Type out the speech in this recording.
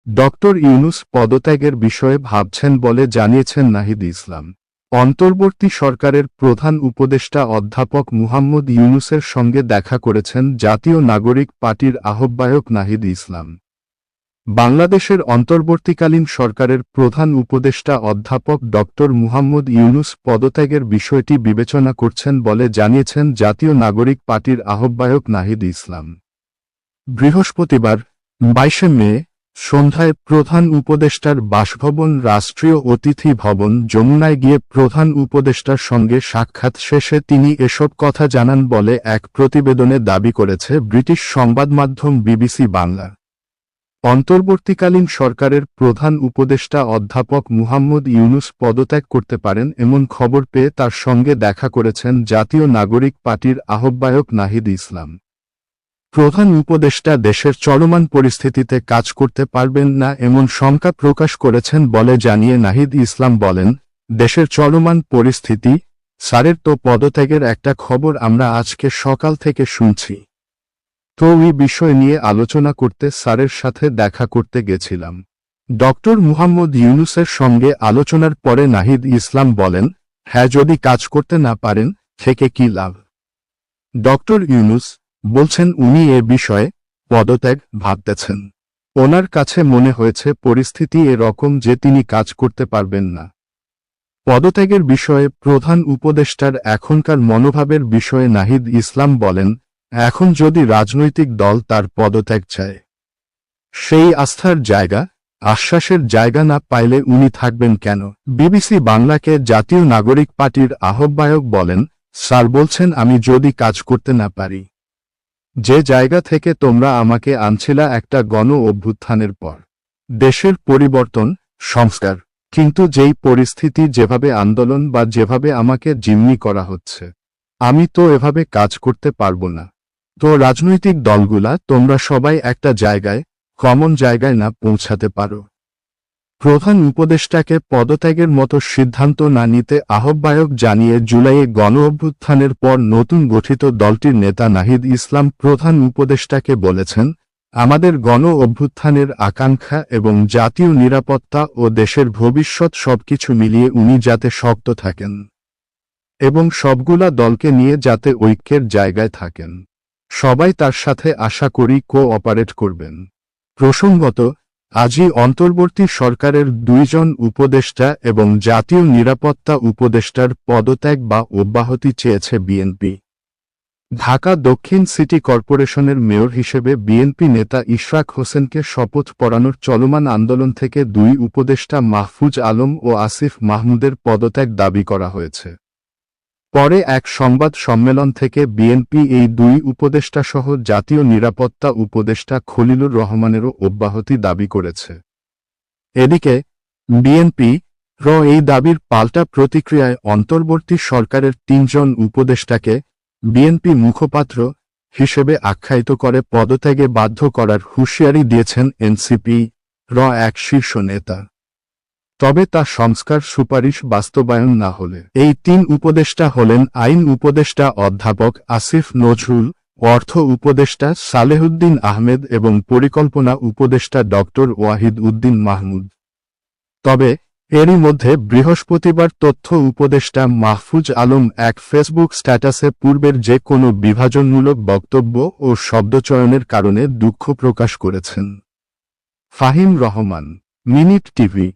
Doctor Yunus পদত্যাগের বিষয়ে ভাবছেন বলে জানিয়েছেন নাহিদ ইসলাম। অন্তর্বর্তী সরকারের প্রধান উপদেষ্টা অধ্যাপক মুহাম্মদ ইউনূসের সঙ্গে দেখা করেছেন জাতীয় নাগরিক পার্টির আহ্বায়ক নাহিদ ইসলাম। বাংলাদেশের অন্তর্বর্তীকালীন সরকারের প্রধান উপদেষ্টা অধ্যাপক ডক্টর মুহাম্মদ ইউনূস পদত্যাগের বিষয়টি বিবেচনা করছেন বলে জানিয়েছেন জাতীয় নাগরিক পার্টির আহ্বায়ক নাহিদ ইসলাম। বৃহস্পতিবার 22 মে সন্ধ্যায় প্রধান উপদেষ্টার বাসভবন রাষ্ট্রীয় অতিথি ভবন যমুনায় গিয়ে প্রধান উপদেষ্টার সঙ্গে সাক্ষাৎ শেষে তিনি এসব কথা জানান বলে এক প্রতিবেদনে দাবি করেছে ব্রিটিশ সংবাদমাধ্যম বিবিসি বাংলা। অন্তর্বর্তীকালীন সরকারের প্রধান উপদেষ্টা অধ্যাপক মুহাম্মদ ইউনূস পদত্যাগ করতে পারেন এমন খবর পেয়ে তার সঙ্গে দেখা করেছেন জাতীয় নাগরিক পার্টির আহ্বায়ক নাহিদ ইসলাম। প্রধান উপদেষ্টা দেশের চলমান পরিস্থিতিতে কাজ করতে পারবেন না এমন শঙ্কা প্রকাশ করেছেন বলে জানিয়ে নাহিদ ইসলাম বলেন, দেশের চলমান পরিস্থিতি, স্যারের তো পদত্যাগের একটা খবর আমরা আজকে সকাল থেকে শুনছি। তো এই বিষয় নিয়ে আলোচনা করতে স্যারের সাথে দেখা করতে গেছিলাম। ডক্টর মুহাম্মদ ইউনূসের সঙ্গে আলোচনার পরে নাহিদ ইসলাম বলেন, হ্যাঁ, যদি কাজ করতে না পারেন থেকে কি লাভ। ডক্টর ইউনূস বলছেন উনি এ বিষয়ে পদত্যাগ ভাবতেছেন। ওনার কাছে মনে হয়েছে পরিস্থিতি এরকম যে তিনি কাজ করতে পারবেন না। পদত্যাগের বিষয়ে প্রধান উপদেষ্টার এখনকার মনোভাবের বিষয়ে নাহিদ ইসলাম বলেন, এখন যদি রাজনৈতিক দল তার পদত্যাগ চায়, সেই আস্থার জায়গা, আশ্বাসের জায়গা না পাইলে উনি থাকবেন কেন। বিবিসি বাংলাকে জাতীয় নাগরিক পার্টির আহ্বায়ক বলেন, স্যার বলছেন আমি যদি কাজ করতে না পারি, যে জায়গা থেকে তোমরা আমাকে আনছিলা একটা গণ অভ্যুত্থানের পর, দেশের পরিবর্তন, সংস্কার, কিন্তু যেই পরিস্থিতি, যেভাবে আন্দোলন বা যেভাবে আমাকে জিম্মি করা হচ্ছে, আমি তো এভাবে কাজ করতে পারবো না। তো রাজনৈতিক দলগুলা তোমরা সবাই একটা জায়গায়, কমন জায়গায় না পৌঁছাতে পারো। প্রধান উপদেষ্টাকে পদত্যাগের মতো সিদ্ধান্ত না নিতে আহ্বায়ক জানিয়ে জুলাইয়ে গণ অভ্যুত্থানের পর নতুন গঠিত দলটির নেতা নাহিদ ইসলাম প্রধান উপদেষ্টাকে বলেছেন, আমাদের গণ অভ্যুত্থানের আকাঙ্ক্ষা এবং জাতীয় নিরাপত্তা ও দেশের ভবিষ্যৎ সবকিছু মিলিয়ে উনি যাতে শক্ত থাকেন এবং সবগুলা দলকে নিয়ে যাতে ঐক্যের জায়গায় থাকেন, সবাই তার সাথে আশা করি কোঅপারেট করবেন। প্রসঙ্গত, আজই অন্তর্বর্তী সরকারের 2 জন উপদেষ্টা এবং জাতীয় নিরাপত্তা উপদেষ্টার পদত্যাগ বা অব্যাহতি চেয়েছে বিএনপি। ঢাকা দক্ষিণ সিটি কর্পোরেশনের মেয়র হিসেবে বিএনপি নেতা ইশরাক হোসেনকে শপথ পড়ানোর চলমান আন্দোলন থেকে 2 উপদেষ্টা মাহফুজ আলম ও আসিফ মাহমুদের পদত্যাগ দাবি করা হয়েছে। পরে এক সংবাদ সম্মেলন থেকে বিএনপি এই 2 উপদেষ্টাসহ জাতীয় নিরাপত্তা উপদেষ্টা খলিলুর রহমানেরও অব্যাহতি দাবি করেছে। এদিকে বিএনপি এই দাবির পাল্টা প্রতিক্রিয়ায় অন্তর্বর্তী সরকারের 3 জন উপদেষ্টাকে বিএনপি মুখপাত্র হিসেবে আখ্যায়িত করে পদত্যাগে বাধ্য করার হুঁশিয়ারি দিয়েছেন এনসিপি এক শীর্ষ নেতা। তবে তা সংস্কার সুপারিশ বাস্তবায়ন না হলে এই 3 উপদেষ্টা হলেন আইন উপদেষ্টা অধ্যাপক আসিফ নজরুল, অর্থ উপদেষ্টা সালেহুদ্দিন আহমেদ এবং পরিকল্পনা উপদেষ্টা ডক্টর ওয়াহিদ উদ্দিন মাহমুদ। তবে এরই মধ্যে বৃহস্পতিবার তথ্য উপদেষ্টা মাহফুজ আলম এক ফেসবুক স্ট্যাটাসে পূর্বের যে কোনো বিভাজনমূলক বক্তব্য ও শব্দচয়নের কারণে দুঃখ প্রকাশ করেছেন। Fahim Rahman, minute TV.